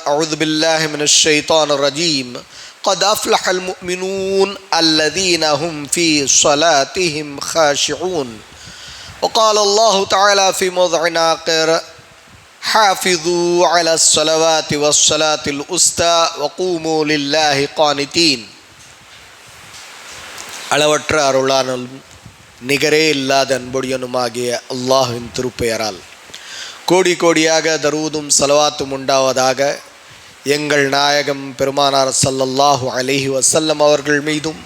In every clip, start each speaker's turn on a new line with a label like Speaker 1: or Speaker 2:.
Speaker 1: أعوذ بالله من الشيطان الرجيم قد أفلح المؤمنون الذين هم في صلاتهم خاشعون وقال الله تعالى في موضع آخر حافظوا على الصلوات والصلاة الوسطى وقوموا لله قانتين. அளவற்ற அருளானும் நிகரே இல்லாத அன்புடையனுமாகிய அல்லாஹ்வின் திருப்பெயரால் கோடி கோடியாக தரூதும் ஸலவாத்தும் உண்டாவதாக எங்கள் நாயகம் பெருமானார் ஸல்லல்லாஹு அலைஹி வஸல்லம் அவர்கள் மீதும்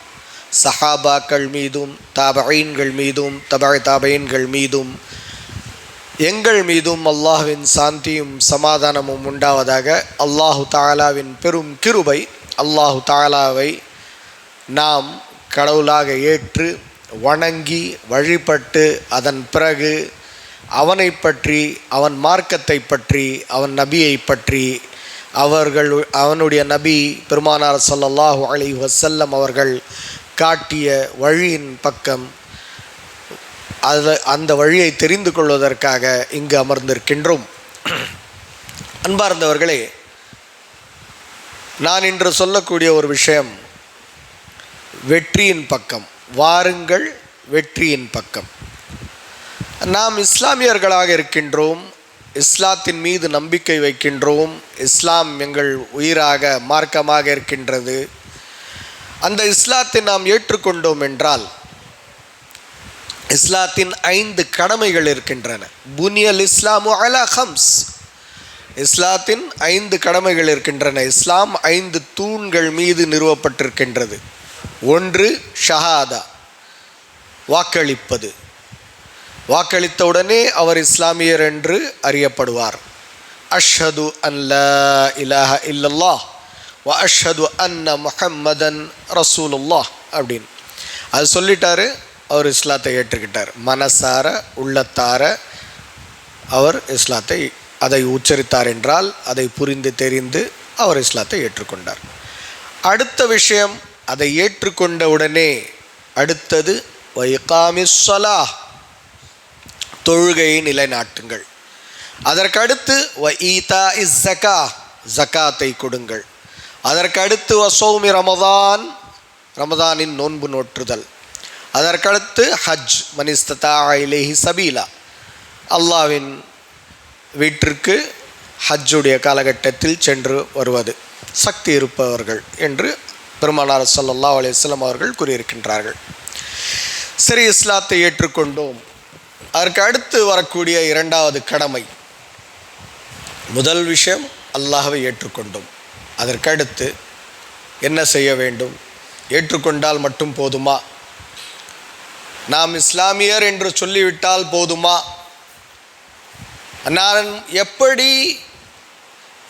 Speaker 1: சஹாபாக்கள் மீதும் தாபஈன்கள் மீதும் தாபஈன்கள் மீதும் எங்கள் மீதும் அல்லாஹ்வின் சாந்தியும் சமாதானமும் உண்டாவதாக. அல்லாஹு தஆலாவின் பெரும் கிருபை, அல்லாஹு தஆலாவை நாம் கடவுளாக ஏற்று வணங்கி வழிபட்டு அதன் பிறகு அவனை பற்றி, அவன் மார்க்கத்தை பற்றி, அவன் நபியை பற்றி, அவனுடைய நபி பெருமானார் ஸல்லல்லாஹு அலைஹி வஸல்லம் அவர்கள் காட்டிய வழியின் பக்கம் அந்த வழியை தெரிந்து கொள்வதற்காக இங்கு அமர்ந்திருக்கின்றோம். அன்பார்ந்தவர்களே, நான் இன்று சொல்லக்கூடிய ஒரு விஷயம் வெற்றியின் பக்கம். வாருங்கள் வெற்றியின் பக்கம். நாம் இஸ்லாமியர்களாக இருக்கின்றோம், இஸ்லாத்தின் மீது நம்பிக்கை வைக்கின்றோம். இஸ்லாம் எங்கள் உயிராக மார்க்கமாக இருக்கின்றது. அந்த இஸ்லாத்தை நாம் ஏற்றுக்கொண்டோம் என்றால் இஸ்லாத்தின் 5 கடமைகள் இருக்கின்றன. புனியல் இஸ்லாமு அலா ஹம்ஸ். இஸ்லாத்தின் 5 கடமைகள் இருக்கின்றன. இஸ்லாம் 5 தூண்கள் மீது நிறுவப்பட்டிருக்கின்றது. 1 ஷஹாதா, வாக்களிப்பது. வாக்களித்தவுடனே அவர் இஸ்லாமியர் என்று அறியப்படுவார். அஷ்ஹது அன் லா இலாஹ இல்லல்லாஹ் வ அஷ்ஹது அன்ன முஹம்மதன் ரசூலுல்லாஹ் அப்படின்னு அது சொல்லிட்டாரு, அவர் இஸ்லாத்தை ஏற்றுக்கிட்டார். மனசார உள்ளத்தார அவர் இஸ்லாத்தை அதை உச்சரித்தார் என்றால் அதை புரிந்து தெரிந்து அவர் இஸ்லாத்தை ஏற்றுக்கொண்டார். அடுத்த விஷயம், அதை ஏற்றுக்கொண்ட உடனே அடுத்தது வ இகாமிஸ் ஸலாஹ், தொழுகையை நிலைநாட்டுங்கள். அதற்கடுத்து வ ஈதாஇஸ் ஸகா, ஜகாத்தை கொடுங்கள். அதற்கடுத்து வ ஸௌமி ரமதான், ரமதானின் நோன்பு நோற்றுதல். அதற்கடுத்து ஹஜ், மன் இஸ்ததா இலைஹி சபீலா, அல்லாஹ்வின் வீட்டிற்கு ஹஜ்ஜுடைய காலகட்டத்தில் சென்று வருவது, சக்தி இருப்பவர்கள் என்று பெருமானார் ஸல்லல்லாஹு அலைஹி வஸல்லம் அவர்கள் கூறியிருக்கின்றார்கள். சரி, இஸ்லாத்தை ஏற்றுக்கொண்டோம். அதற்கு அடுத்து வரக்கூடிய 2வது கடமை, முதல் விஷயம் அல்லாஹ்வை ஏற்றுக்கொண்டோம். அதற்கடுத்து என்ன செய்ய வேண்டும்? ஏற்றுக்கொண்டால் மட்டும் போதுமா? நாம் இஸ்லாமியர் என்று சொல்லிவிட்டால் போதுமா? நான் எப்படி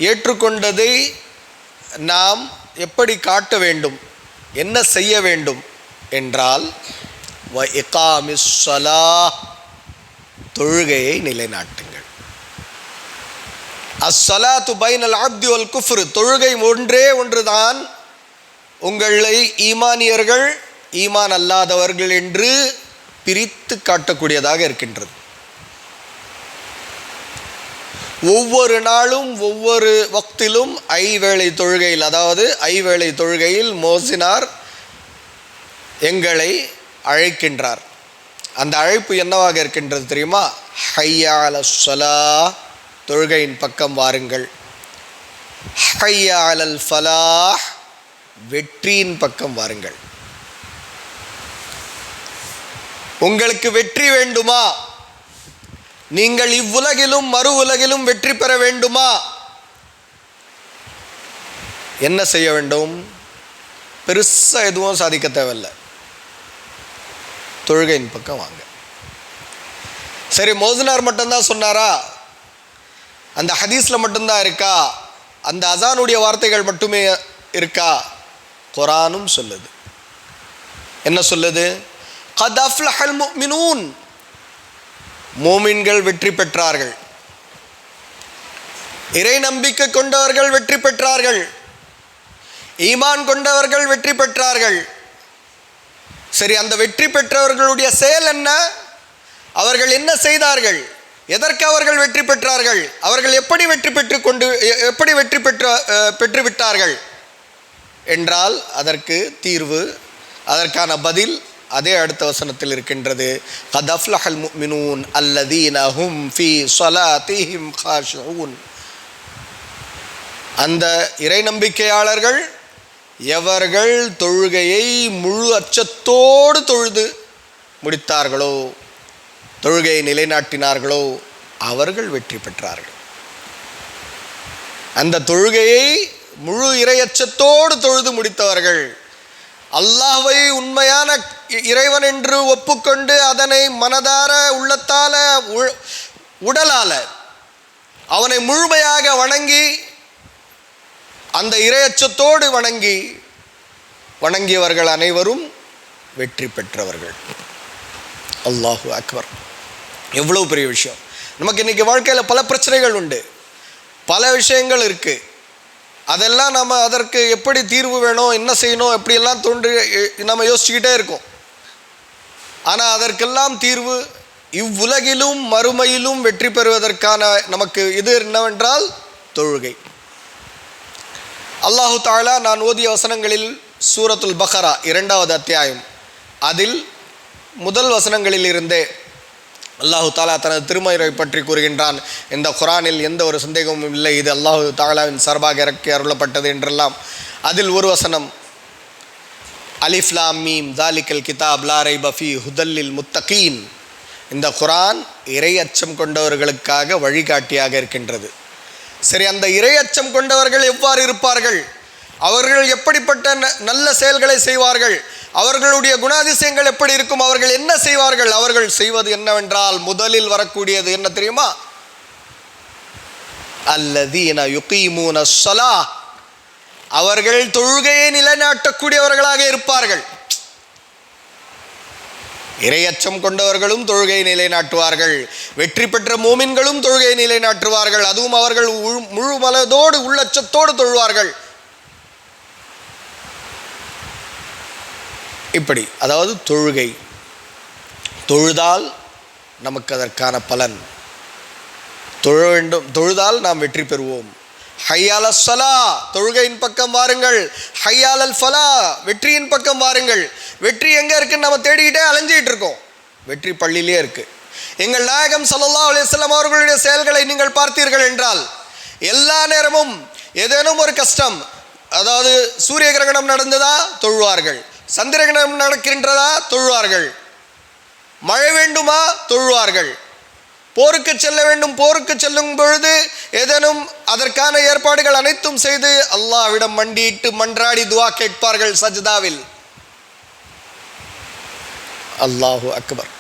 Speaker 1: ஏற்றுக்கொண்டதை நாம் எப்படி காட்ட வேண்டும், என்ன செய்ய வேண்டும் என்றால் வ இகாமிஸ் ஸலாஹ், தொழுகையை நிலைநாட்டுங்கள். அஸ்ஸலாத்து பைனல் அப்தி வல் குஃப்ர், தொழுகை ஒன்றே ஒன்றுதான் உங்களை ஈமானியர்கள் ஈமான் அல்லாதவர்கள் என்று பிரித்து காட்டக்கூடியதாக இருக்கின்றது. ஒவ்வொரு நாளும் ஒவ்வொரு வக்திலும் ஐவேளை தொழுகையில், அதாவது ஐவேளை தொழுகையில் மோசினார் எங்களை அழைக்கின்றார். அந்த அழைப்பு என்னவாக இருக்கின்றது தெரியுமா? ஹய்யா அலஸ் ஸலாஹ், தொழுகையின் பக்கம் வாருங்கள். ஹய்யா அலல் ஃபலாஹ், வெற்றியின் பக்கம் வாருங்கள். உங்களுக்கு வெற்றி வேண்டுமா? நீங்கள் இவ்வுலகிலும் மறு உலகிலும் வெற்றி பெற வேண்டுமா? என்ன செய்ய வேண்டும்? பெருசாக எதுவும் சாதிக்க தேவையில்லை, தொழுகையின் பக்கம் வாங்க. சரி, மோசனார் மட்டும்தான் சொன்னாரா? அந்த ஹதீஸில் மட்டும்தான் இருக்கா? அந்த அசானுடைய வார்த்தைகள் மட்டுமே இருக்கா? குர்ஆனும் சொல்லுது. என்ன சொல்லுது? கத் அஃப்லஹல் முஃமினூன், மோமின்கள் வெற்றி பெற்றார்கள், இறை நம்பிக்கை கொண்டவர்கள் வெற்றி பெற்றார்கள், ஈமான் கொண்டவர்கள் வெற்றி பெற்றார்கள். சரி, அந்த வெற்றி பெற்றவர்களுடைய செயல் என்ன? அவர்கள் என்ன செய்தார்கள்? எதற்கு அவர்கள் வெற்றி பெற்றார்கள்? அவர்கள் எப்படி வெற்றி பெற்றுவிட்டார்கள் என்றால் அதற்கு தீர்வு, அதற்கான பதில் அதே அடுத்த வசனத்தில் இருக்கின்றது. கத் அஃப்லஹல் முஃமினூன் அல்லதீன ஹும் ஃபீ ஸலாத்திஹிம் காஷிஊன். அந்த இறை நம்பிக்கையாளர்கள் எவர்கள் தொழுகையை முழு அச்சத்தோடு தொழுது முடித்தார்களோ, தொழுகையை நிலைநாட்டினார்களோ அவர்கள் வெற்றி பெற்றார்கள். அந்த தொழுகையை முழு இறையச்சத்தோடு தொழுது முடித்தவர்கள், அல்லாஹ்வை உண்மையான இறைவன் என்று ஒப்புக்கொண்டு அதனை மனதார உள்ளத்தால உடலால அவனை முழுமையாக வணங்கி அந்த இறையச்சத்தோடு வணங்கியவர்கள் அனைவரும் வெற்றி பெற்றவர்கள். அல்லாஹு அக்பர். எவ்வளவு பெரிய விஷயம். நமக்கு இன்னைக்கு வாழ்க்கையில் பல பிரச்சனைகள் உண்டு, பல விஷயங்கள் இருக்குது. அதெல்லாம் நம்ம அதற்கு எப்படி தீர்வு வேணும், என்ன செய்யணும், எப்படியெல்லாம் தோன்றி நம்ம யோசிச்சுக்கிட்டே இருக்கோம். ஆனால் அதற்கெல்லாம் தீர்வு இவ்வுலகிலும் மறுமையிலும் வெற்றி பெறுவதற்கான நமக்கு இது என்னவென்றால் தொழுகை. அல்லாஹு தஆலா நான் ஓதிய வசனங்களில் சூரத்துல் பக்ரா 2வது அத்தியாயம் அதில் முதல் வசனங்களில் இருந்தே அல்லாஹு தாலா தனது திருமறை பற்றி கூறுகின்றான். இந்த குர்ஆனில் எந்த ஒரு சந்தேகமும் இல்லை, இது அல்லாஹு தாலாவின் சார்பாக இறக்கி அருளப்பட்டது என்றெல்லாம். அதில் ஒரு வசனம், அலிஃப் லாம் மீம் ஸாலிகல் கிதாப் லா ரைப ஃபீ ஹுதல்லில் முத்தகீன். இந்த குர்ஆன் இறை அச்சம் கொண்டவர்களுக்காக வழிகாட்டியாக இருக்கின்றது. சரி, அந்த இறை அச்சம் கொண்டவர்கள் எவ்வாறு இருப்பார்கள்? அவர்கள் எப்படிப்பட்ட நல்ல செயல்களை செய்வார்கள்? அவர்களுடைய குணாதிசயங்கள் எப்படி இருக்கும்? அவர்கள் என்ன செய்வார்கள்? அவர்கள் செய்வது என்னவென்றால் முதலில் வரக்கூடியது என்ன தெரியுமா? அல்லதீன யுகீமூன ஸலாஹ். அவர்கள் தொழுகையை நிலைநாட்டக்கூடியவர்களாக இருப்பார்கள். இறையச்சம் கொண்டவர்களும் தொழுகையை நிலைநாட்டுவார்கள். வெற்றி பெற்ற மூமின்களும் தொழுகையை நிலைநாட்டுவார்கள். அதுவும் அவர்கள் முழு மனதோடு உள்ளச்சத்தோடு தொழுவார்கள். இப்படி, அதாவது தொழுதால் நமக்கு அதற்கான பலன், தொழுதால் நாம் வெற்றி பெறுவோம். ஹய்யால ஸலா, தொழுகையின் பக்கம் வாருங்கள். ஹய்யாலல் ஃபலா, வெற்றியின் பக்கம் வாருங்கள். வெற்றி எங்கே இருக்குன்னு நம்ம தேடிக்கிட்டே அலைஞ்சிக்கிட்டு இருக்கோம். வெற்றி பள்ளியிலே இருக்கு. எங்கள் நாயகம் ஸல்லல்லாஹு அலைஹி வஸல்லம் அவர்களுடைய செயல்களை நீங்கள் பார்த்தீர்கள் என்றால் எல்லா நேரமும் ஏதேனும் ஒரு கஷ்டம், அதாவது சூரிய கிரகணம் நடந்ததா தொழுவார்கள், சந்திர கிரகணம் நடக்கின்றதா தொழுவார்கள், மழை வேண்டுமா தொழுவார்கள், போருக்கு செல்ல வேண்டும், போருக்கு செல்லும் பொழுது ஏதேனும் அதற்கான ஏற்பாடுகள் அனைத்தும் செய்து அல்லாஹ்விடம் மண்டியிட்டு மன்றாடி துஆ கேட்பார்கள் சஜ்தாவில். அல்லாஹு அக்பர்.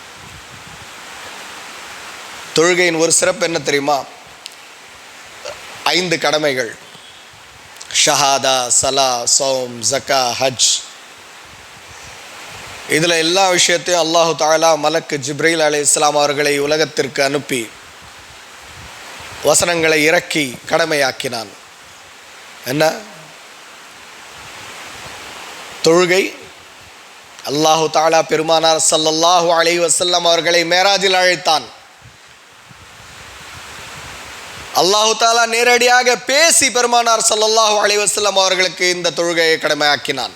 Speaker 1: தொழுகையின் ஒரு சிறப்பு என்ன தெரியுமா? 5 கடமைகள், ஷஹாதா, சலா, சௌம், ஜக்கா, ஹஜ். இதில் எல்லா விஷயத்தையும் அல்லாஹு தஆலா மலக்கு ஜிப்ரீல் அலைஹிஸ்ஸலாம் அவர்களை உலகத்திற்கு அனுப்பி வசனங்களை இறக்கி கடமையாக்கினான். என்ன தொழுகை? அல்லாஹு தஆலா பெருமானார் ஸல்லல்லாஹு அலைஹி வஸல்லம் அவர்களை மேராஜில் அழைத்தான். அல்லாஹு தஆலா நேரடியாக பேசி பெருமானார் ஸல்லல்லாஹு அலைஹி வஸல்லம் அவர்களுக்கு இந்த தொழுகையை கடமையாக்கினான்.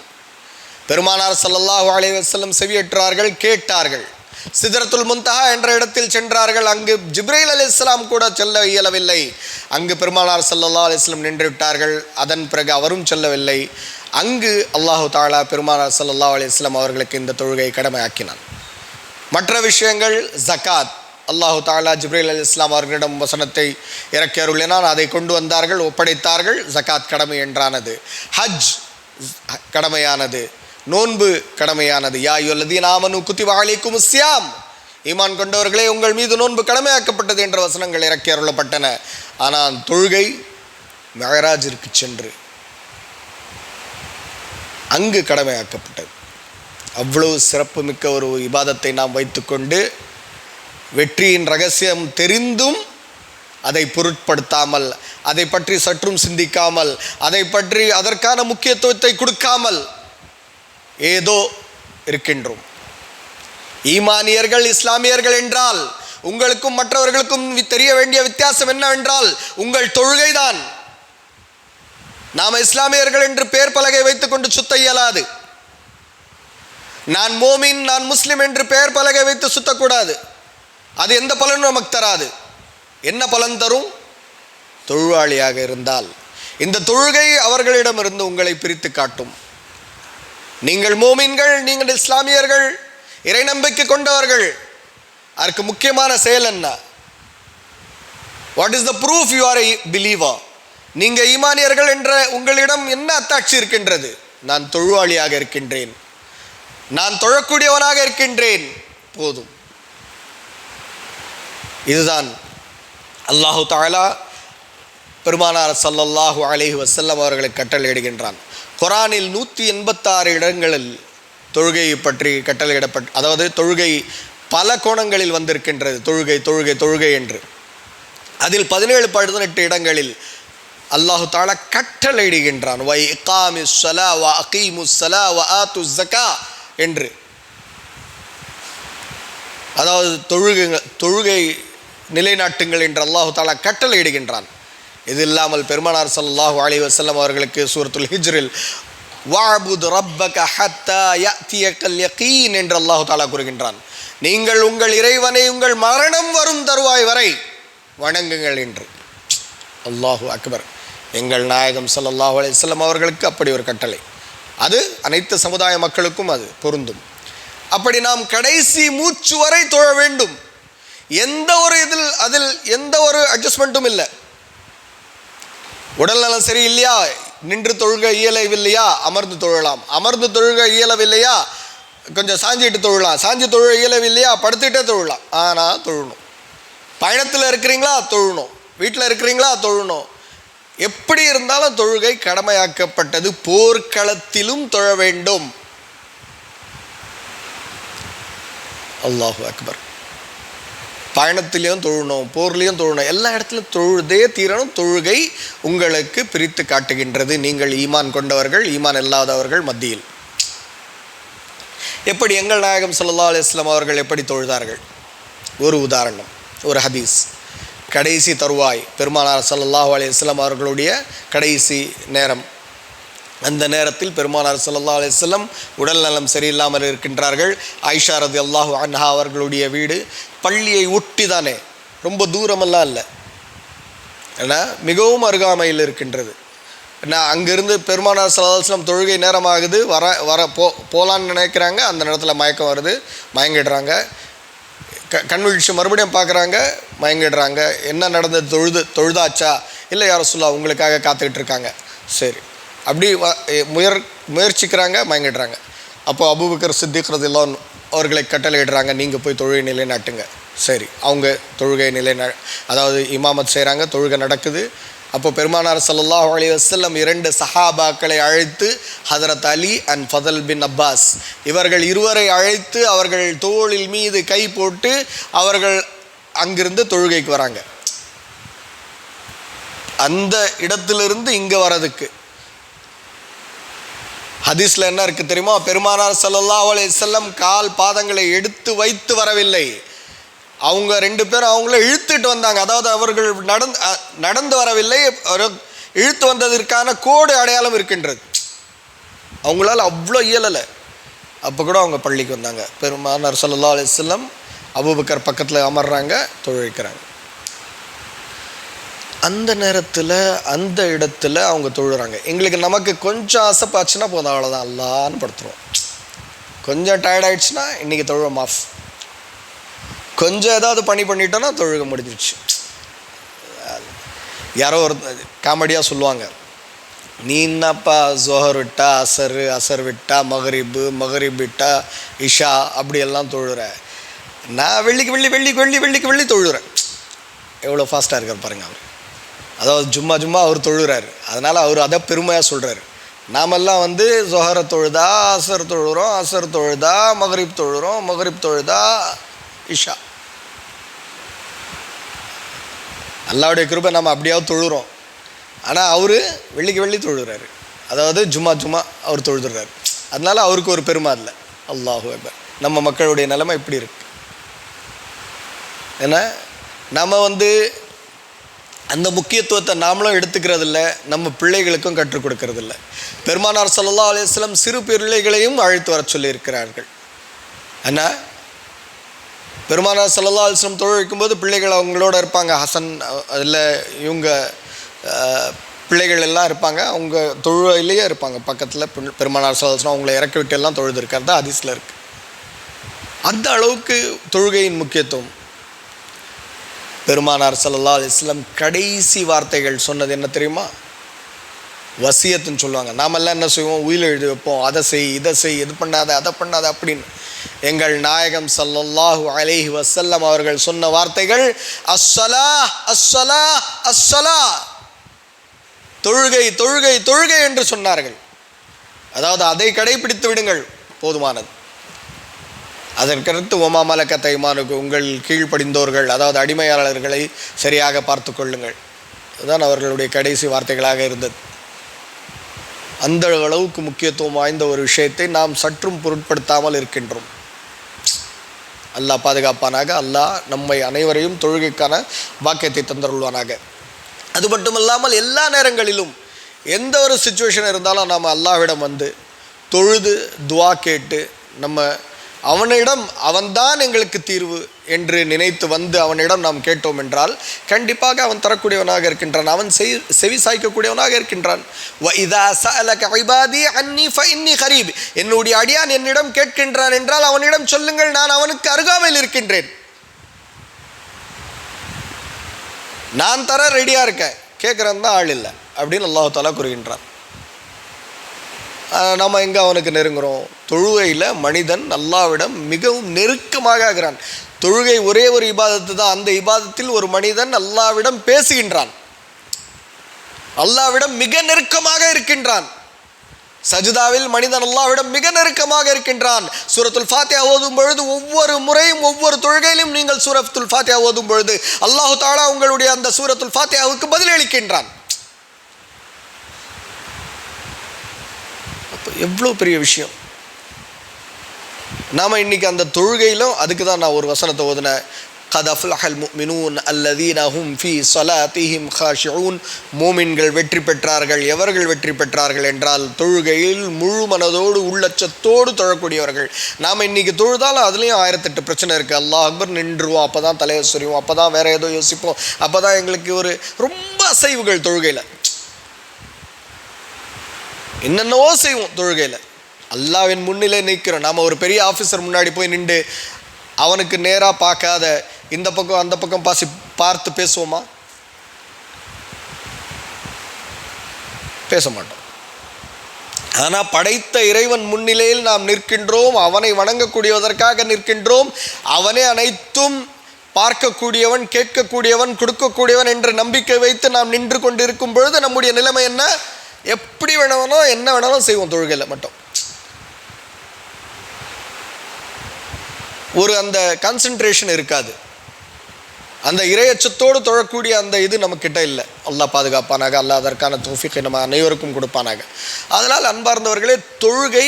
Speaker 1: பெருமானார் ஸல்லல்லாஹு அலைஹி வஸல்லம் செவியேற்றார்கள், கேட்டார்கள். சிதறத்துல் முன்தஹா என்ற இடத்தில் சென்றார்கள். அங்கு ஜிப்ரீல் அலைஹிஸ்ஸலாம் கூட செல்ல இயலவில்லை. அங்கு பெருமானார் ஸல்லல்லாஹு அலைஹி வஸல்லம் நின்று விட்டார்கள். அதன் பிறகு அவரும் செல்லவில்லை. அங்கு அல்லாஹு தஆலா பெருமானார் ஸல்லல்லாஹு அலைஹி வஸல்லம் அவர்களுக்கு இந்த தொழுகையை கடமையாக்கினான். மற்ற விஷயங்கள், ஜகாத், அல்லாஹு தஆலா ஜிப்ரீல் அலைஹிஸ்ஸலாம் அவர்களிடம் வசனத்தை இறக்கி அருளினான். அதை கொண்டு வந்தார்கள், ஒப்படைத்தார்கள். ஜகாத் கடமை என்றானது. ஹஜ் கடமையானது. நோன்பு கடமையானது. யா அய்யுஹல்லதீன ஆமனூ குத்திப அலைக்குமுஸ் ஸியாம். ஈமான் கொண்டவர்களே, உங்கள் மீது நோன்பு கடமையாக்கப்பட்டது என்ற வசனங்கள் இறக்கி அருளப்பட்டன. ஆனால் தொழுகை மிஅராஜிற்கு சென்று அங்கு கடமையாக்கப்பட்டது. அவ்வளவு சிறப்பு மிக்க ஒரு இபாதத்தை நாம் வைத்துக்கொண்டு வெற்றியின் ரகசியம் தெரிந்தும் அதை பொருட்படுத்தாமல், அதை பற்றி சற்றும் சிந்திக்காமல், அதை பற்றி அதற்கான முக்கியத்துவத்தை கொடுக்காமல் ஏதோ இருக்கின்றோம். ஈமானியர்கள், இஸ்லாமியர்கள் என்றால் உங்களுக்கும் மற்றவர்களுக்கும் தெரிய வேண்டிய வித்தியாசம் என்னவென்றால் உங்கள் தொழுகைதான். நாம் இஸ்லாமியர்கள் என்று பெயர் பலகை வைத்துக் கொண்டு சுத்த இயலாது. நான் மோமின், நான் முஸ்லிம் என்று பெயர் பலகை வைத்து சுத்தக்கூடாது. அது எந்த பலனும் நமக்கு தராது. என்ன பலன் தரும்? தொழுவாளியாக இருந்தால் இந்த தொழுகை அவர்களிடமிருந்து உங்களை பிரித்து காட்டும். நீங்கள் மோமின்கள், நீங்கள் இஸ்லாமியர்கள், இறை நம்பிக்கை கொண்டவர்கள். அதற்கு முக்கியமான செயல் என்ன? What is the proof you are a believer? நீங்கள் ஈமானியர்கள் என்ற உங்களிடம் என்ன அத்தாட்சி இருக்கின்றது? நான் தொழுவாளியாக இருக்கின்றேன், நான் தொழக்கூடியவனாக இருக்கின்றேன், போதும். இதுதான் அல்லாஹு தஆலா பெருமானார் ஸல்லல்லாஹு அலைஹி வஸல்லம் அவர்களுக்கு கட்டளையிடுகின்றான். குர்ஆனில் 186 இடங்களில் தொழுகையை பற்றி கட்டளையிடப்பட்ட, அதாவது தொழுகை பல கோணங்களில் வந்திருக்கின்றது. தொழுகை தொழுகை தொழுகை என்று. அதில் 17-18 இடங்களில் அல்லாஹு தஆலா கட்டளையிடுகின்றான். வ இகாமிஸ் ஸலா வ அகீமுஸ் ஸலா வ ஆத்துஸ் ஸகா என்று. அதாவது தொழுகை நிலைநாட்டுங்கள் என்று அல்லாஹு தஆலா கட்டளையிடுகின்றான். இது இல்லாமல் பெருமானார் ஸல்லல்லாஹு அலைஹி வஸல்லம் அவர்களுக்கு சூரத்துல் ஹிஜ்ரில் வஅபுத் ரப்பக ஹத்தா யஅதியகல் யகீன் என்று அல்லாஹு தஆலா கூறுகின்றான். நீங்கள் உங்கள் இறைவனை உங்கள் மரணம் வரும் தருவாய் வரை வணங்குங்கள் என்று. அல்லாஹு அக்பர். எங்கள் நாயகம் ஸல்லல்லாஹு அலைஹி வஸல்லம் அவர்களுக்கு அப்படி ஒரு கட்டளை. அது அனைத்து சமுதாய மக்களுக்கும் அது பொருந்தும். அப்படி நாம் கடைசி மூச்சு வரை தொழ வேண்டும். அதில் எந்த ஒரு அட்ஜஸ்ட்மெண்ட்டும் இல்லை. உடல் நலம் சரியில்லையா, நின்று தொழுக இயலவில்லையா, அமர்ந்து தொழலாம். அமர்ந்து தொழுக இயலவில்லையா, கொஞ்சம் சாஞ்சிட்டு தொழலாம். சாஞ்சி தொழுக இயலவில்லையா, படுத்துக்கிட்டே தொழலாம். ஆனால் தொழணும். பயணத்தில் இருக்கிறீங்களா, தொழணும். வீட்டில் இருக்கிறீங்களா, தொழணும். எப்படி இருந்தாலும் தொழுகை கடமையாக்கப்பட்டது. போர்க்களத்திலும் தொழ வேண்டும். அல்லாஹு அக்பர். பயணத்திலையும் தொழணும், போர்லையும் தொழணும், எல்லா இடத்துலையும் தொழுதே தீரணும். தொழுகை உங்களுக்கு பிரித்து காட்டுகின்றது நீங்கள் ஈமான் கொண்டவர்கள், ஈமான் இல்லாதவர்கள் மத்தியில். எப்படி எங்கள் நாயகம் ஸல்லல்லாஹு அலைஹி வஸல்லம் அவர்கள் எப்படி தொழுதார்கள்? ஒரு உதாரணம், ஒரு ஹதீஸ். கடைசி தருவாய் பெருமானார் ஸல்லல்லாஹு அலைஹி வஸல்லம் அவர்களுடைய கடைசி நேரம். அந்த நேரத்தில் பெருமானார் ஸல்லல்லாஹு அலைஹி வஸல்லம் உடல் நலம் சரியில்லாமல் இருக்கின்றார்கள். ஆயிஷா ரலியல்லாஹு அன்ஹா அவர்களுடைய வீடு பள்ளியை ஒட்டி தானே, ரொம்ப தூரமெல்லாம் இல்லை, ஏன்னா மிகவும் அருகாமையில் இருக்கின்றது. ஏன்னா அங்கேருந்து பெருமானார் ஸல்லல்லாஹு அலைஹி வஸல்லம் தொழுகை நேரமாகுது, போகலான்னு நினைக்கிறாங்க. அந்த நேரத்தில் மயக்கம் வருது, மயங்கிடுறாங்க. கண் விழிச்சு மறுபடியும் பார்க்குறாங்க, மயங்கிடுறாங்க. என்ன நடந்தது? தொழுதாச்சா? இல்லை யா ரசூலல்லாஹ், உங்களுக்காக காத்துக்கிட்டு இருக்காங்க. சரி, அப்படி முயற்சிக்கிறாங்க, மயங்கிடுறாங்க. அப்போ அபூபக்கர் சித்திக் ரலியல்லாஹு அன்ஹு அவர்களை கட்டளையிடுறாங்க, நீங்கள் போய் தொழுகை நிலைநாட்டுங்க. சரி, அவங்க தொழுகை அதாவது இமாமத் செய்கிறாங்க, தொழுகை நடக்குது. அப்போ பெருமானார் ஸல்லல்லாஹு அலைஹி வஸல்லம் 2 சஹாபாக்களை அழைத்து, ஹதரத் அலி அண்ட் ஃபதல் பின் அப்பாஸ் இவர்கள் இருவரை அழைத்து அவர்கள் தோளில் மீது கை போட்டு அவர்கள் அங்கிருந்து தொழுகைக்கு வராங்க. அந்த இடத்திலிருந்து இங்கே வரதுக்கு ஹதீஸில் என்ன இருக்குது தெரியுமா? பெருமானார் ஸல்லல்லாஹு அலைஹி வஸல்லம் கால் பாதங்களை எடுத்து வைத்து வரவில்லை. அவங்க 2 பேரும் அவங்கள இழுத்துட்டு வந்தாங்க. அதாவது அவர்கள் நடந்து வரவில்லை, இழுத்து வந்ததற்கான கோடு அடையாளம் இருக்கின்றது. அவங்களால அவ்வளோ இயலலை. அப்போ கூட அவங்க பள்ளிக்கு வந்தாங்க. பெருமானார் ஸல்லல்லாஹு அலைஹி வஸல்லம் அபூபக்கர் பக்கத்தில் அமர்றாங்க, தொழுகிறாங்க. அந்த நேரத்தில் அந்த இடத்துல அவங்க தொழுகிறாங்க. நமக்கு கொஞ்சம் ஆசைப்பாச்சுன்னா போதும், அவ்வளோதான், அல்லான்னு படுத்துருவோம். கொஞ்சம் டயர்ட் ஆகிடுச்சுன்னா இன்றைக்கி தொழுவோம் ஆஃப். கொஞ்சம் ஏதாவது பண்ணிட்டோன்னா தொழுக முடிஞ்சிடுச்சு. யாரோ ஒரு காமெடியாக சொல்லுவாங்க, நீ என்னப்பா ஜோஹர் விட்டா அசர் விட்டா மகரிப் விட்டா இஷா அப்படியெல்லாம் தொழுற, நான் வெள்ளிக்கு தொழுகிறேன். எவ்வளோ ஃபாஸ்ட்டாக இருக்கார் பாருங்கள் அவர். அதாவது ஜும்மா அவர் தொழுகிறாரு, அதனால் அவர் அதை பெருமையாக சொல்கிறாரு. நாமெல்லாம் ஜொஹரை தொழுதா அசர் தொழுகிறோம், அசர் தொழுதா மகரிப் தொழுகிறோம், மகரிப் தொழுதா இஷா. அல்லாவுடைய கிருபை நம்ம அப்படியாவது தொழுகிறோம். ஆனால் அவர் வெள்ளிக்கு தொழுகிறாரு, அதாவது ஜும்மா அவர் தொழுதுறாரு. அதனால அவருக்கு ஒரு பெருமை இல்லை. அல்லாஹு அக்பர். நம்ம மக்களுடைய நிலைமை இப்படி இருக்கு. ஏன்னா நம்ம அந்த முக்கியத்துவத்தை நாமளும் எடுத்துக்கிறதில்ல, நம்ம பிள்ளைகளுக்கும் கற்றுக் கொடுக்கறதில்ல. பெருமானார் ஸல்லல்லாஹு அலைஹி வஸல்லம் சிறு பிள்ளைகளையும் அழைத்து வர சொல்லியிருக்கிறார்கள். ஆனால் பெருமானார் ஸல்லல்லாஹு அலைஹி வஸல்லம் தொழ வைக்கும்போது பிள்ளைகள் அவங்களோட இருப்பாங்க. ஹசன் இல்லை இவங்க பிள்ளைகள் எல்லாம் இருப்பாங்க, அவங்க தொழுவையிலேயே இருப்பாங்க பக்கத்தில். பெருமானார் ஸல்லல்லாஹு அலைஹி வஸல்லம் அவங்கள இறக்கி விட்டு எல்லாம் தொழுது இருக்கிறதா ஹதீஸில் இருக்குது. அந்த அளவுக்கு தொழுகையின் முக்கியத்துவம். பெருமானார் ஸல்லல்லாஹு அலைஹி வஸல்லம் கடைசி வார்த்தைகள் சொன்னது என்ன தெரியுமா? வசியத்துன்னு சொல்லுவாங்க. நாமெல்லாம் என்ன செய்வோம்? உயில் எழுதி வைப்போம், அதை செய் இதை செய், இது பண்ணாத அதை பண்ணாத அப்படின்னு. எங்கள் நாயகம் ஸல்லல்லாஹு அலைஹி வஸல்லம் அவர்கள் சொன்ன வார்த்தைகள் அஸ்ஸலா அஸ்ஸலா அஸ்ஸலா, தொழுகை தொழுகை தொழுகை என்று சொன்னார்கள். அதாவது அதை கடைபிடித்து விடுங்கள், போதுமானது. அதற்கடுத்து ஒமா மலக்கத் ஐமானுக்கு, உங்கள் கீழ்ப்படிந்தோர்கள் அதாவது அடிமையாளர்களை சரியாக பார்த்து கொள்ளுங்கள். அதுதான் அவர்களுடைய கடைசி வார்த்தைகளாக இருந்தது. அந்த அளவுக்கு முக்கியத்துவம் வாய்ந்த ஒரு விஷயத்தை நாம் சற்றும் பொருட்படுத்தாமல் இருக்கின்றோம். அல்லாஹ் பாதுகாப்பானாக. அல்லாஹ் நம்மை அனைவரையும் தொழுகைக்கான வாக்கியத்தை தந்தருள்வானாக. அது மட்டுமல்லாமல் எல்லா நேரங்களிலும் எந்த ஒரு சிச்சுவேஷன் இருந்தாலும் நாம் அல்லாஹ்விடம் தொழுது துவா கேட்டு நம்ம அவனிடம் அவன்தான் எங்களுக்கு தீர்வு என்று நினைத்து அவனிடம் நாம் கேட்டோம் என்றால் கண்டிப்பாக அவன் தரக்கூடியவனாக இருக்கின்றான், அவன் செவி சாய்க்கக்கூடியவனாக இருக்கின்றான். என்னுடைய அடியான் என்னிடம் கேட்கின்றான் என்றால் அவனிடம் சொல்லுங்கள், நான் அவனுக்கு அருகாமையில் இருக்கின்றேன், நான் தர ரெடியாக இருக்கேன், கேட்குறேன் தான் ஆள் இல்லை அப்படின்னு அல்லாஹ் தஆலா கூறுகின்றான். நம்ம எங்கே அவனுக்கு நெருங்குறோம்? தொழுகையில் மனிதன் அல்லாஹ்விடம் மிகவும் நெருக்கமாக ஆகிறான். தொழுகை ஒரே ஒரு இபாதத்து தான். அந்த இபாதத்தில் ஒரு மனிதன் அல்லாஹ்விடம் பேசுகின்றான், அல்லாஹ்விடம் மிக நெருக்கமாக இருக்கின்றான். சஜிதாவில் மனிதன் அல்லாஹ்விடம் மிக நெருக்கமாக இருக்கின்றான். சூரத்துல் ஃபாத்திஹா ஓதும் பொழுது ஒவ்வொரு முறையும் ஒவ்வொரு தொழுகையிலும் நீங்கள் சூரத்துல் ஃபாத்திஹா ஓதும் பொழுது அல்லாஹ் தஆலா உங்களுடைய அந்த சூரத்துல் ஃபாத்திஹாவுக்கு பதிலளிக்கின்றான். எவ்வளோ பெரிய விஷயம். நாம் இன்றைக்கி அந்த தொழுகையிலும் அதுக்கு தான் நான் ஒரு வசனத்தை ஓதுனேன். قد أفلح المؤمنون الذين هم في صلاتهم خاشعون. மூமின்கள் வெற்றி பெற்றார்கள். எவர்கள் வெற்றி பெற்றார்கள் என்றால் தொழுகையில் முழு மனதோடு உள்ளச்சத்தோடு தொழக்கூடியவர்கள். நாம் இன்றைக்கி தொழுதாலும் அதுலேயும் 1008 பிரச்சனை இருக்குது. அல்லாஹ் அக்பர் நின்றுவோம், அப்போ தான் தலையை சொறிவோம், அப்போ தான் வேறு ஏதோ யோசிப்போம், அப்போ தான் எங்களுக்கு ஒரு ரொம்ப அசைவுகள் தொழுகையில் என்னென்னவோ செய்வோம். தொழுகையில் அல்லாஹ்வின் முன்னிலை நிற்கிறோம். நாம் ஒரு பெரிய ஆஃபீஸர் முன்னாடி போய் நின்று அவனுக்கு நேராக பார்க்காத இந்த பக்கம் அந்த பக்கம் பார்த்து பேசுவோமா? பேச மாட்டோம். ஆனால் படைத்த இறைவன் முன்னிலையில் நாம் நிற்கின்றோம், அவனை வணங்கக்கூடியதற்காக நிற்கின்றோம். அவனே அனைத்தும் பார்க்கக்கூடியவன், கேட்கக்கூடியவன், கொடுக்கக்கூடியவன் என்ற நம்பிக்கை வைத்து நாம் நின்று கொண்டிருக்கும் பொழுது நம்முடைய நிலைமை என்ன? எப்படி வேணாலும் என்ன வேணாலும் செய்வோம். தொழுகையில் மட்டும் ஒரு அந்த கான்சன்ட்ரேஷன் இருக்காது. அந்த இறையச்சத்தோடு தொழக்கூடிய அந்த இது நம்மக்கிட்ட இல்லை. அல்லாஹ் பாதுகாப்பானாக. அல்லாஹ் அதற்கான தௌஃபீக்கை நம்ம அனைவருக்கும் கொடுப்பானாக. அதனால் அன்பார்ந்தவர்களே, தொழுகை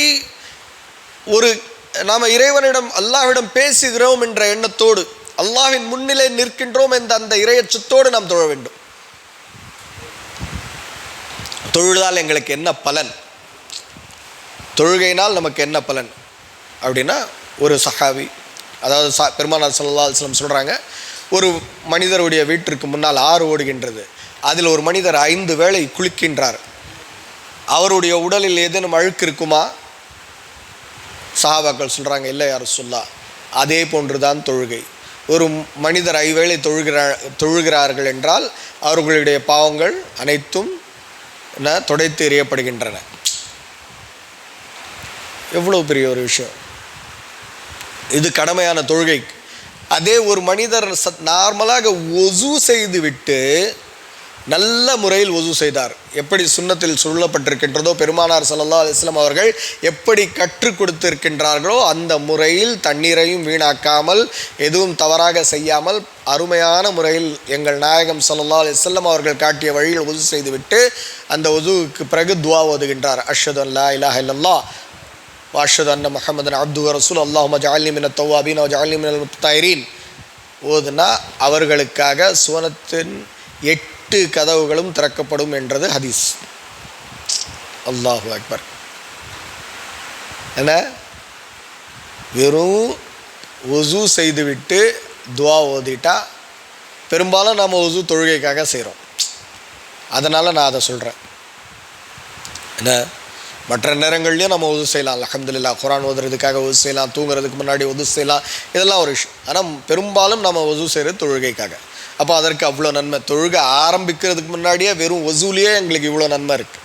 Speaker 1: ஒரு நாம் இறைவனிடம் அல்லாஹ்விடம் பேசுகிறோம் என்ற எண்ணத்தோடு அல்லாஹ்வின் முன்னிலை நிற்கின்றோம் என்ற அந்த இறையச்சத்தோடு நாம் தொழ வேண்டும். தொழுதால் எங்களுக்கு என்ன பலன்? தொழுகையினால் நமக்கு என்ன பலன் அப்படின்னா, ஒரு சஹாபி அதாவது பெருமானார் ஸல்லல்லாஹு அலைஹி வஸல்லம் சொல்கிறாங்க, ஒரு மனிதருடைய வீட்டிற்கு முன்னால் ஆறு ஓடுகின்றது. அதில் ஒரு மனிதர் 5 வேளை குளிக்கின்றார். அவருடைய உடலில் ஏதேனும் அழுக்கு இருக்குமா? சஹாபாக்கள் சொல்கிறாங்க, இல்லை யா ரசூலல்லாஹ். அதே போன்று தான் தொழுகை. ஒரு மனிதர் 5 வேளை தொழுகிறார்கள் என்றால் அவர்களுடைய பாவங்கள் அனைத்தும் துடைத்து எறியப்படுகின்றன. எவ்வளோ பெரிய ஒரு விஷயம் இது, கடமையான தொழுகை. அதே ஒரு மனிதர் நார்மலாக ஒசு செய்து விட்டு நல்ல முறையில் ஒசு செய்தார், எப்படி சுன்னத்தில் சொல்லப்பட்டிருக்கின்றதோ, பெருமானார் ஸல்லல்லாஹு அலைஹி வஸல்லம் அவர்கள் எப்படி கற்றுக் கொடுத்திருக்கின்றார்களோ அந்த முறையில் தண்ணீரையும் வீணாக்காமல் எதுவும் தவறாக செய்யாமல் அருமையான முறையில் எங்கள் நாயகம் ஸல்லல்லாஹு அலைஹி வஸல்லம் அவர்கள் காட்டிய வழியில் ஒசு செய்துவிட்டு அந்த ஒசுவுக்கு பிறகு துவா ஓதுகின்றார். அஷ்ஹது அன் லா இலாஹா இல்லல்லாஹ் வ அஷ்ஹது அன்ன முஹம்மதன் அப்துஹு வ ரசூலுஹு அல்லாஹும்ம ஜஅல்னி மினத் தவ்வாபீன் வ ஜஅல்னி மினல் முத்தஹிரீன் ஓதுனா அவர்களுக்காக சுவனத்தின் 8 கதவுகளும் திறக்கப்படும் என்றது ஹதீஸ். அல்லாஹு அக்பர். என்ன, வெறும் ஒசு செய்துவிட்டு துவா ஓதிட்டா, பெரும்பாலும் நாம் ஒசு தொழுகைக்காக செய்கிறோம். அதனால் நான் அதை சொல்கிறேன். என்ன, மற்ற நேரங்கள்லையும் நம்ம ஒது செய்யலாம். அல்ஹம்துலில்லாஹ், குர்ஆன் ஓதுறதுக்காக ஒது செய்யலாம், தூங்குறதுக்கு முன்னாடி ஒது செய்யலாம், இதெல்லாம் ஒரு விஷயம். ஆனால் பெரும்பாலும் நம்ம ஒது செய்கிறது தொழுகைக்காக. அப்போ அதற்கு அவ்வளோ நன்மை. தொழுகை ஆரம்பிக்கிறதுக்கு முன்னாடியே வெறும் ஒசுலேயே எங்களுக்கு இவ்வளோ நன்மை இருக்குது.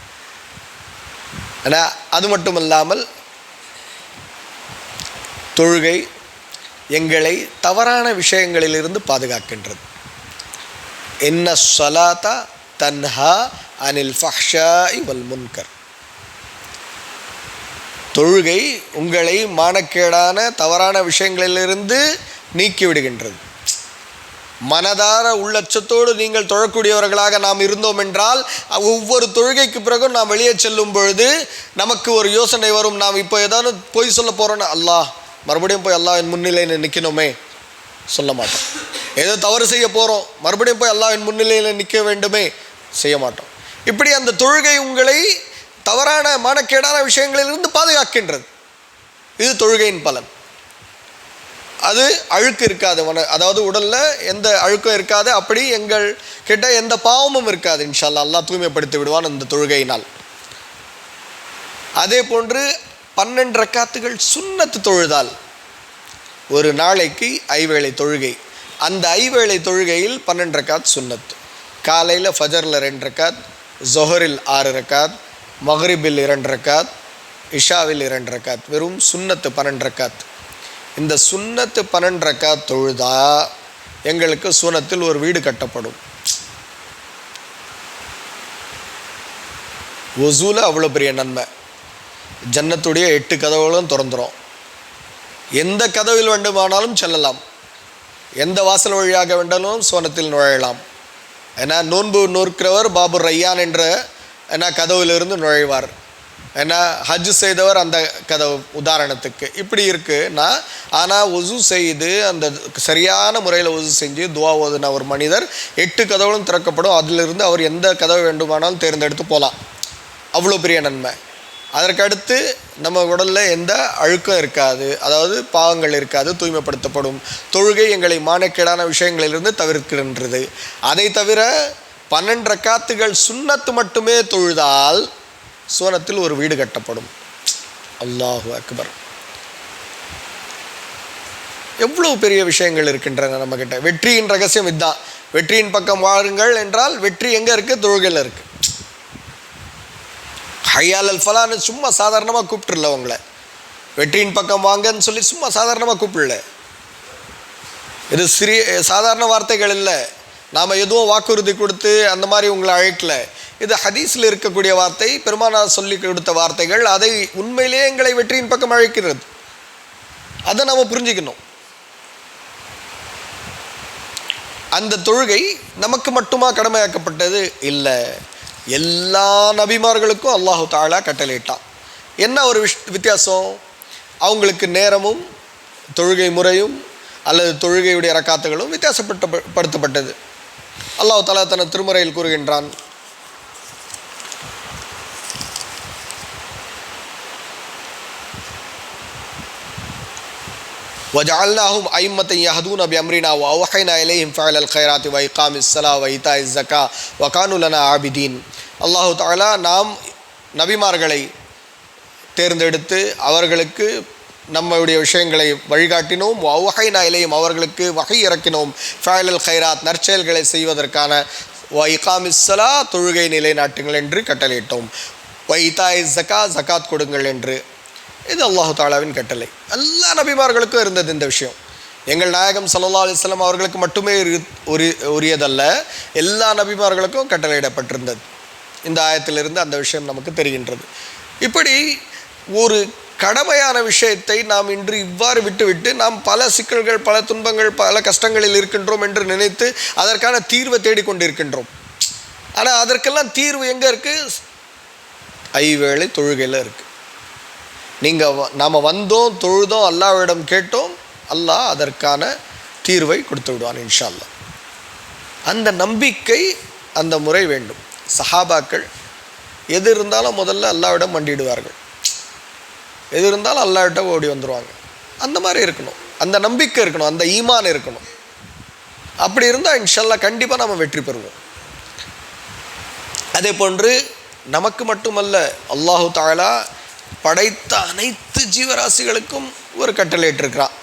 Speaker 1: ஏன்னா அது மட்டும் இல்லாமல் தொழுகை எங்களை தவறான விஷயங்களிலிருந்து பாதுகாக்கின்றது. இன்ன ஸலாத்த தன்ஹா அனில் ஃபஹ்ஷாஇ வல் முன்கர். தொழுகை உங்களை மானக்கேடான தவறான விஷயங்களிலிருந்து நீக்கிவிடுகின்றது. மனதார உள்ளச்சத்தோடு நீங்கள் தொழக்கூடியவர்களாக நாம் இருந்தோம் என்றால், ஒவ்வொரு தொழுகைக்கு பிறகும் நாம் வெளியே செல்லும் பொழுது நமக்கு ஒரு யோசனை வரும். நாம் இப்போ ஏதாவது பொய் சொல்ல போகிறோன்னா, அல்லாஹ் மறுபடியும் போய் அல்லாஹ்வின் முன்னிலையில் நிற்கணுமே, சொல்ல மாட்டோம். ஏதோ தவறு செய்ய போகிறோம், மறுபடியும் போய் அல்லாஹ்வின் முன்னிலையில் நிற்க வேண்டுமே, செய்ய மாட்டோம். இப்படி அந்த தொழுகை உங்களை தவறான மானக்கேடான விஷயங்களிலிருந்து பாதுகாக்கின்றது. இது தொழுகையின் பலன். அது அழுக்கு இருக்காது, அதாவது உடலில் எந்த அழுக்கும் இருக்காது. அப்படி எங்கள் கிட்ட எந்த பாவமும் இருக்காது. இன்ஷா அல்லாஹ், அல்லாஹ் தூய்மைப்படுத்தி விடுவான் இந்த தொழுகையினால். அதே போன்று 12 ரக்காத்துகள் சுன்னத்து தொழுதால், ஒரு நாளைக்கு 5 வேளை தொழுகை. அந்த 5 வேளை தொழுகையில் 12 ரக்காத் சுன்னத்து. காலையில் ஃபஜரில் 2 ரக்காத், ஜொஹரில் 6 ரக்காத், மக்ரிபில் 2 ரக்காத், இஷாவில் 2 ரக்காத். வெறும் சுன்னத்து 12 ரக்காத். இந்த சுன்னத்து 12 ரக்காத் தொழுதா எங்களுக்கு சுனத்தில் ஒரு வீடு கட்டப்படும். ஒசூல அவ்வளோ பெரிய நன்மை. ஜன்னத்துடைய 8 கதவுகளும் திறந்துடும். எந்த கதவில் வேண்டுமானாலும் செல்லலாம், எந்த வாசல் வழியாக வேண்டாலும் சோனத்தில் நுழையலாம். ஏன்னா நோன்பு நோக்கிறவர் பாபு ரையான் என்ற கதவிலிருந்து நுழைவார். ஏன்னா ஹஜ் செய்தவர் அந்த கதவு உதாரணத்துக்கு இப்படி இருக்குன்னா. ஆனால் ஒசு செய்து அந்த சரியான முறையில் ஒசு செஞ்சு துவா ஓதுன ஒரு மனிதர் 8 கதவுகளும் திறக்கப்படும். அதிலிருந்து அவர் எந்த கதவு வேண்டுமானாலும் தேர்ந்தெடுத்து போகலாம். அவ்வளோ பெரிய நன்மை. அதற்கடுத்து நம்ம உடலில் எந்த அழுக்கம் இருக்காது, அதாவது பாவங்கள் இருக்காது, தூய்மைப்படுத்தப்படும். தொழுகை எங்களை மானக்கேடான விஷயங்களிலிருந்து தவிர்க்கின்றது. அதை தவிர 12 ரக்காத்துகள் சுன்னத்து மட்டுமே தொழுதால் சுவனத்தில் ஒரு வீடு கட்டப்படும். அல்லாஹு அக்பர். எவ்வளவு பெரிய விஷயங்கள் இருக்கின்றன நம்மக்கிட்ட. வெற்றியின் ரகசியம் இதுதான். வெற்றியின் பக்கம் வாருங்கள் என்றால் வெற்றி எங்கே இருக்குது? தொழுகையில் இருக்குது. ஹையால் அல் ஃபலான்னு சும்மா சாதாரணமாக கூப்பிட்டுருல உங்களை. வெற்றியின் பக்கம் வாங்கன்னு சொல்லி சும்மா சாதாரணமாக கூப்பிடல. இது சாதாரண வார்த்தைகள் இல்லை. நாம் எதுவும் வாக்குறுதி கொடுத்து அந்த மாதிரி உங்களை அழைக்கல. இது ஹதீஸில் இருக்கக்கூடிய வார்த்தை, பெருமானார் சொல்லி கொடுத்த வார்த்தைகள். அதை உண்மையிலேயே எங்களை வெற்றியின் பக்கம் அழைக்கிறது. அதை நாம் புரிஞ்சுக்கணும். அந்த தொழுகை நமக்கு மட்டுமா கடமையாக்கப்பட்டது இல்லை, எல்லா நபிமார்களுக்கும் அல்லாஹு தஆலா கட்டளையிட்டான். என்ன ஒரு வித்தியாசம்? அவங்களுக்கு நேரமும் தொழுகை முறையும் அல்லது தொழுகையுடைய ரக்காத்துகளும் வித்தியாசப்படுத்தப்பட்டது. அல்லாஹு தஆலா தனது திருமறையில் கூறுகின்றான், وَجَعَلْنَاهُمْ أَئِمَّةً يَهْدُونَ بِأَمْرِنَا وَأَوْحَيْنَا إِلَيْهِمْ فَعْلَ الْخَيْرَاتِ وَإِقَامِ الصَّلَاةِ وَإِيتَاءِ الزَّكَاةِ وَكَانُوا لَنَا عَابِدِينَ. அல்லாஹு தஆலா நாம் நபிமார்களை தேர்ந்தெடுத்து அவர்களுக்கு நம்முடைய விஷயங்களை வழிகாட்டினோம். வஹைனா இலையும் அவர்களுக்கு வகை இறக்கினோம். ஃபஅலல் கைராத் நற்செயல்களை செய்வதற்கான வஇகாமிஸ் ஸலா தொழுகை நிலைநாட்டுங்கள் என்று கட்டளையிட்டோம். வஇதாஇ ஸகா ஜகாத் கொடுங்கள் என்று. இது அல்லாஹு தஆலாவின் கட்டளை. எல்லா நபிமார்களுக்கும் இருந்தது இந்த விஷயம். எங்கள் நாயகம் ஸல்லல்லாஹு அலைஹி வஸல்லம் அவர்களுக்கு மட்டுமே உரியதல்ல, எல்லா நபிமார்களுக்கும் கட்டளையிடப்பட்டிருந்தது. இந்த ஆயத்திலிருந்து அந்த விஷயம் நமக்கு தெரிகின்றது. இப்படி ஒரு கடமையான விஷயத்தை நாம் இன்று இவ்வாறு விட்டுவிட்டு நாம் பல சிக்கல்கள், பல துன்பங்கள், பல கஷ்டங்களில் இருக்கின்றோம் என்று நினைத்து அதற்கான தீர்வை தேடிக்கொண்டிருக்கின்றோம். ஆனால் அதற்கெல்லாம் தீர்வு எங்கே இருக்குது? ஐவேளை தொழுகையில் இருக்குது. நாம் வந்தோம், தொழுதோம், அல்லாஹ்விடம் கேட்டோம், அல்லாஹ் அதற்கான தீர்வை கொடுத்து விடுவான் இன்ஷா அல்லாஹ். அந்த நம்பிக்கை, அந்த முறை வேண்டும். சஹாபாக்கள் எது இருந்தாலும் முதல்ல அல்லாஹ்விடம் மண்டிடுவார்கள், எது இருந்தாலும் அல்லாஹ்விட்ட ஓடி வந்துடுவாங்க. அந்த மாதிரி இருக்கணும், அந்த நம்பிக்கை இருக்கணும், அந்த ஈமான் இருக்கணும். அப்படி இருந்தால் இன்ஷா அல்லாஹ் கண்டிப்பாக நம்ம வெற்றி பெறுவோம். அதே போன்று நமக்கு மட்டுமல்ல, அல்லாஹு தஆலா படைத்த அனைத்து ஜீவராசிகளுக்கும் ஒரு கட்டளையிட்டிருக்கிறான்.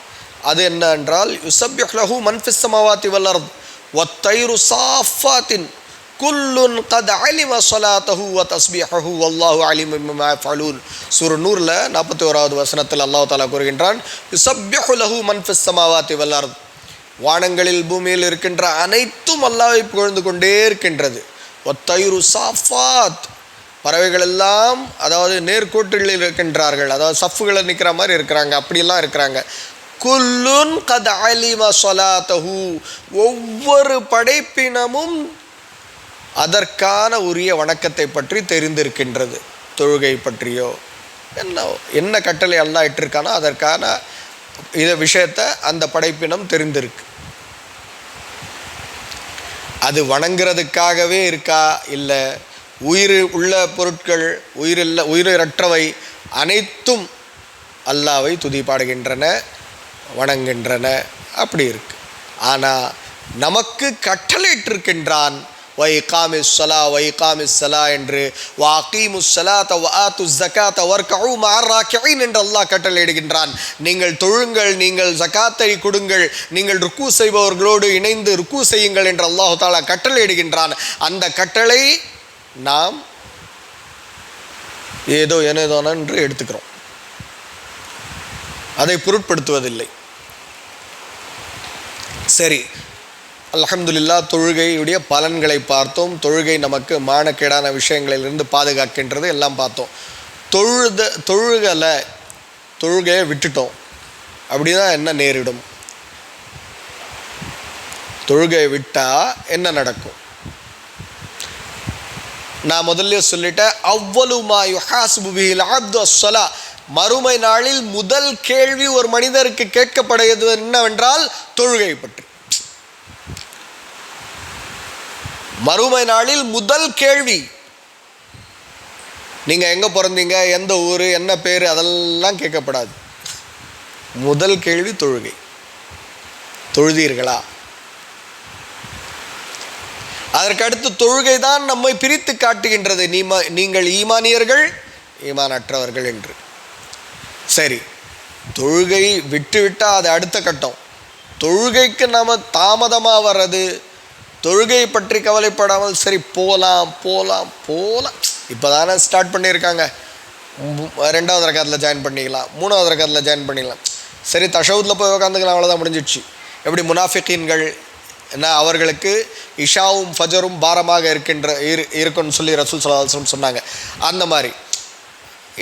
Speaker 1: அது என்ன என்றால், யுஸப்பிஹு லஹு மன் ஃபிஸ் ஸமாவாதி வல் அர்த் வத்-தைரு ஸாஃபாத்தின் குல்லுன் கத் அலிம ஸலாத்தஹு வ தஸ்பீஹஹு வல்லாஹு அலீமும் பிமா யஃஅலூன். சூரா நூர்ல 41வது வசனத்தில் அல்லாஹ் தஆலா கூறுகின்றான், யுஸப்பிஹு லஹு மன் ஃபிஸ் ஸமாவாதி வல் அர்த், வானங்களில் பூமியில் இருக்கின்ற அனைத்தும் அல்லாஹ்வை புகழ்ந்து கொண்டே இருக்கின்றது. வத்-தைரு ஸாஃபாத், பறவைகள் எல்லாம் அதாவது நேர்கோட்டுகளில் இருக்கின்றார்கள், அதாவது சஃப்புகளை நிற்கிற மாதிரி இருக்கிறாங்க, அப்படியெல்லாம் இருக்கிறாங்க. குல்லுன் கத் அலிம ஸலாத்தஹு, ஒவ்வொரு படைப்பினமும் அதற்கான உரிய வணக்கத்தை பற்றி தெரிந்திருக்கின்றது. தொழுகை பற்றியோ என்ன கட்டளை அல்லாஹ் இட்டிருக்கானோ அதற்கான விஷயத்தை அந்த படைப்பினம் தெரிந்திருக்கு. அது வணங்குறதுக்காகவே இருக்கா, இல்லை உயிர் உள்ள பொருட்கள், உயிரற்றவை அனைத்தும் அல்லாஹ்வை துதிபாடுகின்றன, வணங்குகின்றன, அப்படி இருக்கு. ஆனால் நமக்கு கட்டளையிட்டிருக்கின்றான், வை காமிஸ் ஸலா வை காமிஸ் ஸலா என்று, வாகீமுஸ் ஸலாத வஆத்து ஸகாத வர்கஉ மஅர் ராக்கிஈன் என்று அல்லாஹ் கட்டளையிடுகின்றான். நீங்கள் தொழுங்கள், நீங்கள் ஜகாத்தை கொடுங்கள், நீங்கள் ருக்கு செய்பவர்களோடு இணைந்து ருக்கு செய்யுங்கள் என்று அல்லாஹ் தஆலா கட்டளையிடுகின்றான். அந்த கட்டளை நாம் ஏதோ ஏனேதோன என்று எடுத்துக்கிறோம், அதை பொருட்படுத்துவதில்லை. சரி, அல்ஹம்துலில்லாஹ், தொழுகையுடைய பலன்களை பார்த்தோம். தொழுகை நமக்கு மானக்கேடான விஷயங்களிலிருந்து பாதுகாக்கின்றது, எல்லாம் பார்த்தோம். தொழுகையை விட்டுட்டோம் அப்படின்னா என்ன நேரிடும்? தொழுகையை விட்டால் என்ன நடக்கும்? நான் முதல்ல சொல்லிட்டேன், அவ்வலு மா யுஹாஸிபு பிஹில் அப்து அஸ்ஸலா, மறுமை நாளில் முதல் கேள்வி ஒரு மனிதருக்கு கேட்கப்படுவது என்னவென்றால் தொழுகை பற்றி. மறுமை நாளில் முதல் கேள்வி, நீங்கள் எங்கே பிறந்தீங்க, எந்த ஊர், என்ன பேர், அதெல்லாம் கேட்கப்படாது. முதல் கேள்வி தொழுகை. தொழுதீர்களா? அதற்கடுத்து தொழுகை தான் நம்மை பிரித்து காட்டுகின்றது, நீங்கள் ஈமானியர்கள், ஈமானற்றவர்கள் என்று. சரி, தொழுகை விட்டுவிட்டால் அது அடுத்த கட்டம். தொழுகைக்கு நம்ம தாமதமாக வர்றது, தொழுகை பற்றி கவலைப்படாமல் சரி போகலாம் போகலாம் போகலாம், இப்போ தானே ஸ்டார்ட் பண்ணியிருக்காங்க, 2வது ரக்காத்தில் ஜாயின் பண்ணிக்கலாம், 3வது ரக்காத்தில் ஜாயின் பண்ணிக்கலாம், சரி தஷவுதில் போய் உட்காந்துக்கலாம், அவ்வளோதான் முடிஞ்சிடுச்சு. எப்படி முனாஃபிகீன்கள் என்ன, அவர்களுக்கு இஷாவும் ஃபஜரும் பாரமாக இருக்குன்னு சொல்லி ரசூல் ஸல்லல்லாஹு அலைஹி வஸல்லம் சொன்னாங்க. அந்த மாதிரி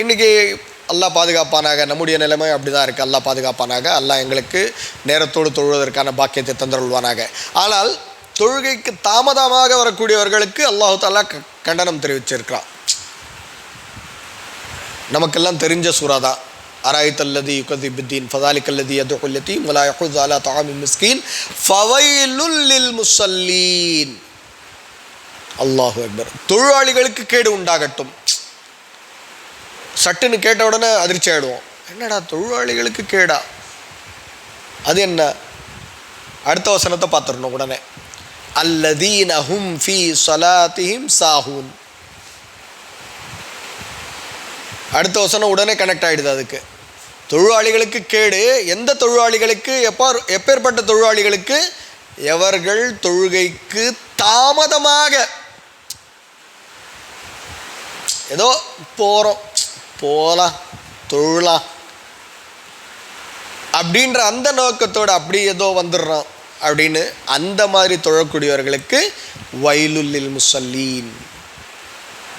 Speaker 1: இன்றைக்கி அல்லாஹ் பாதுகாப்பானாக, நம்முடைய நிலைமை அப்படி தான் இருக்குது. அல்லாஹ் பாதுகாப்பானாக, அல்லாஹ் எங்களுக்கு நேரத்தோடு தொழுவதற்கான பாக்கியத்தை தந்தருள்வானாக. ஆனால் தொழுகைக்கு தாமதமாக வரக்கூடியவர்களுக்கு அல்லாஹு தஆலா கண்டனம் தெரிவிச்சிருக்கிறான். நமக்கெல்லாம் தெரிஞ்ச சூரா தான், அராய்தல்லதி யுகதிபு பித்தீன் ஃபதாலிகல்லதி யதுல் யதீம் வலா யஹுது அலா தஆமில் மிஸ்கீன் ஃபவைலுல் லில் முஸல்லீன். அல்லாஹு அக்பர். தொழுவாளிகளுக்கு கேடு உண்டாகட்டும். சட்டுன்னு கேட்ட உடனே அதிர்ச்சி ஆகிடுவோம், என்னடா தொழுவாளிகளுக்கு கேடா, அது என்ன? அடுத்த வசனத்தை பார்த்துடணும் உடனே, அல்லதீன ஹும் ஃபீ ஸலாத்திஹிம் சாஹூன். அடுத்த வசனம் உடனே கனெக்ட் ஆகிடுது அதுக்கு. தொழுவாளிகளுக்கு கேடு, எந்த தொழுவாளிகளுக்கு? எப்பேற்பட்ட தொழுவாளிகளுக்கு? எவர்கள் தொழுகைக்கு தாமதமாக, ஏதோ போகலாம் தொழலாம் அப்படின்ற அந்த நோக்கத்தோடு அப்படி ஏதோ வந்துடுறோம் அப்படின்னு அந்த மாதிரி தொழக்கூடியவர்களுக்கு வைலுல்லில் முஸல்லீன்,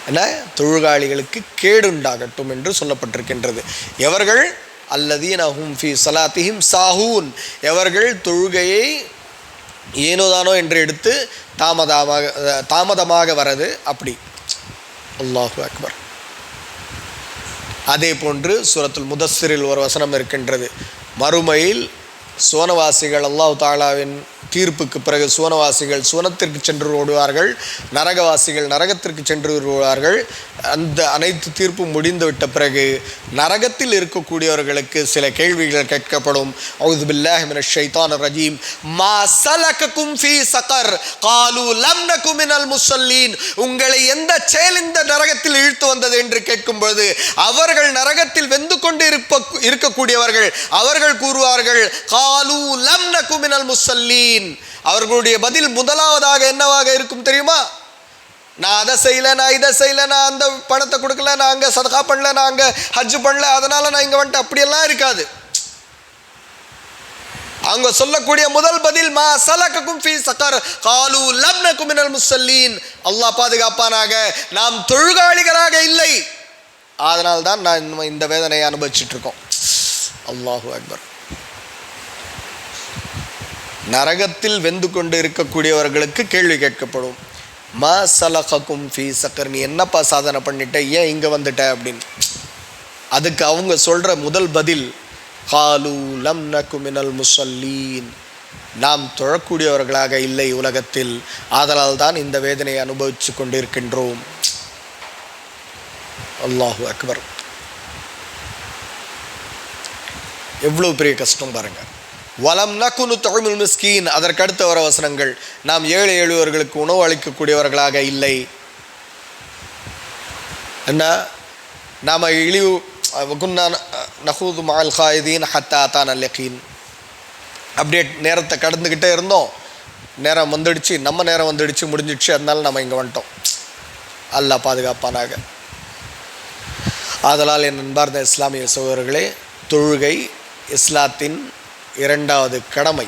Speaker 1: என்ன, தொழுகாளிகளுக்கு கேடுண்டாகட்டும் என்று சொல்லப்பட்டிருக்கின்றது. எவர்கள்? அல்லதீன ஹும் ஃபீ ஸலாத்திஹிம் சாஹூன், எவர்கள் தொழுகையை ஏனோதானோ என்று எடுத்து தாமதமாக வரது அப்படி. அல்லாஹு அக்பர். அதே போன்று சூரத்துல் முதஸ்ஸிரில் ஒரு வசனம் இருக்கின்றது, மறுமையில் சுவனவாசிகள் அல்லாஹ் தாலாவின் தீர்ப்புக்கு பிறகு சுவனவாசிகள் சுவனத்திற்கு சென்று ஓடுவார்கள், நரகவாசிகள் நரகத்திற்கு சென்று வருவார்கள். அந்த அனைத்து தீர்ப்பும் முடிந்துவிட்ட பிறகு நரகத்தில் இருக்கக்கூடியவர்களுக்கு சில கேள்விகள் கேட்கப்படும். அஊது பில்லாஹி மினஷ் ஷைத்தானிர் ரஜீம். மா ஸலககும் ஃபீ ஸகர் காலூ லம் நகு மினல் முஸல்லீன். உங்களை எந்த செயல் இந்த நரகத்தில் இழுத்து வந்தது என்று கேட்கும்போது அவர்கள் நரகத்தில் வெந்து கொண்டு இருக்கக்கூடியவர்கள் அவர்கள் கூறுவார்கள், காலூ லம் நகு மினல் முஸல்லீன். அவர்களுடைய பதில் முதலாவதாக என்னவாக இருக்கும் தெரியுமா? நான் அதை செய்யல, நான் இதை செய்யல, நான் அந்த பணத்தை கொடுக்கல, நான் அங்கே சதகா பண்ணல, நான் அங்கே ஹஜ் பண்ணல, அதனால நான் இங்கே வந்துட்டு, அப்படியெல்லாம் இருக்காது. அவங்க சொல்லக்கூடிய முதல் பதில் மா ஸலககும் ஃபீ ஸகர் காலூ லம் நகு மினல் முஸல்லீன். அல்லாஹ் பாதுகாப்பானாக, நாம் தொழுகாளிகளாக இல்லை, அதனால் தான் நான் இந்த வேதனையை அனுபவிச்சுட்டு இருக்கோம். அல்லாஹு அக்பர். நரகத்தில் வெந்து கொண்டு இருக்கக்கூடியவர்களுக்கு கேள்வி கேட்கப்படும், மா ஸலககும் ஃபீ ஸகர். நீ என்னப்பா சாதனை பண்ணிட்ட, ஏன் இங்கே வந்துட்ட அப்படின்னு. அதுக்கு அவங்க சொல்கிற முதல் பதில், காலூ லம் நகு மினல் முஸல்லீன். நாம் தொழக்கூடியவர்களாக இல்லை உலகத்தில், ஆதலால் தான் இந்த வேதனையை அனுபவித்து கொண்டிருக்கின்றோம். அல்லாஹு அக்பர். எவ்வளோ பெரிய கஷ்டம் பாருங்கள். வலம் நகுனு துஇமுல் மிஸ்கீன். அதற்கடுத்த வர வசனங்கள், நாம் ஏழை எளியவர்களுக்கு உணவு அளிக்கக்கூடியவர்களாக இல்லை. என்ன, நாம் இழிவு குன்னா நஹூது மஅல் காயிதீன் ஹத்தா அத்தானல் யகீன். அப்படியே நேரத்தை கடந்துக்கிட்டே இருந்தோம், நேரம் வந்துடுச்சு, நம்ம நேரம் வந்துடுச்சு, முடிஞ்சிடுச்சு, அதனால நம்ம இங்கே வந்துட்டோம். அல்லாஹ் பாதுகாப்பானாக. ஆதலால் என் அன்பார்ந்த இஸ்லாமிய சகோதரர்களே, தொழுகை இஸ்லாத்தின் இரண்டாவது கடமை.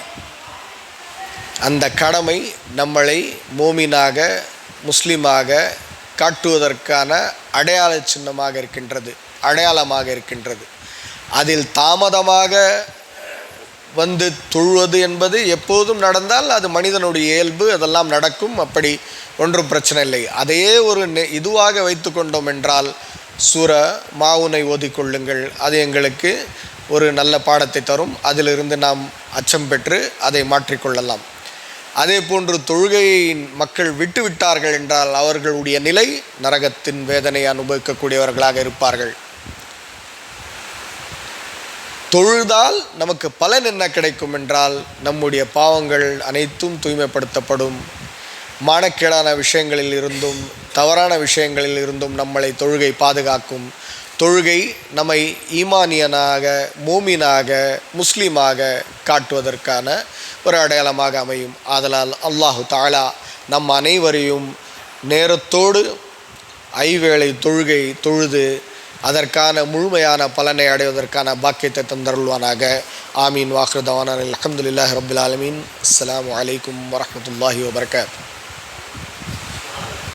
Speaker 1: அந்த கடமை நம்மளை மோமினாக முஸ்லீமாக காட்டுவதற்கான அடையாள சின்னமாக இருக்கின்றது, அடையாளமாக இருக்கின்றது. அதில் தாமதமாக வந்து தொழுவது என்பது எப்போதும் நடந்தால் அது மனிதனுடைய இயல்பு, அதெல்லாம் நடக்கும், அப்படி ஒன்றும் பிரச்சனை இல்லை. அதையே ஒரு இதுவாக வைத்து கொண்டோம் என்றால் சூர மாவுனை ஓதிக்கொள்ளுங்கள், அது எங்களுக்கு ஒரு நல்ல பாடத்தை தரும். அதிலிருந்து நாம் அச்சம் பெற்று அதை மாற்றிக்கொள்ளலாம். அதே போன்று தொழுகையை மக்கள் விட்டு விட்டார்கள் என்றால் அவர்களுடைய நிலை நரகத்தின் வேதனையை அனுபவிக்கக்கூடியவர்களாக இருப்பார்கள். தொழுதால் நமக்கு பலன் என்ன கிடைக்கும் என்றால், நம்முடைய பாவங்கள் அனைத்தும் தூய்மைப்படுத்தப்படும். மானக்கேடான விஷயங்களில் இருந்தும் தவறான விஷயங்களில் இருந்தும் நம்மளை தொழுகை பாதுகாக்கும். தொழுகை நம்மை ஈமானியனாக மூமினாக முஸ்லீமாக காட்டுவதற்கான ஒரு அடையாளமாக அமையும். ஆதலால் அல்லாஹு தஆலா நம் அனைவரையும் நேரத்தோடு ஐவேளை தொழுகை தொழுது அதற்கான முழுமையான பலனை அடைவதற்கான பாக்கியத்தை தந்தருள்வானாக. ஆமீன். வாஹிரு தவானா அல்ஹம்துலில்லாஹி ரப்பில் ஆலமீன். அஸ்ஸலாமு அலைக்கும் வரஹ்மத்துல்லாஹி வபரகாத்துஹு.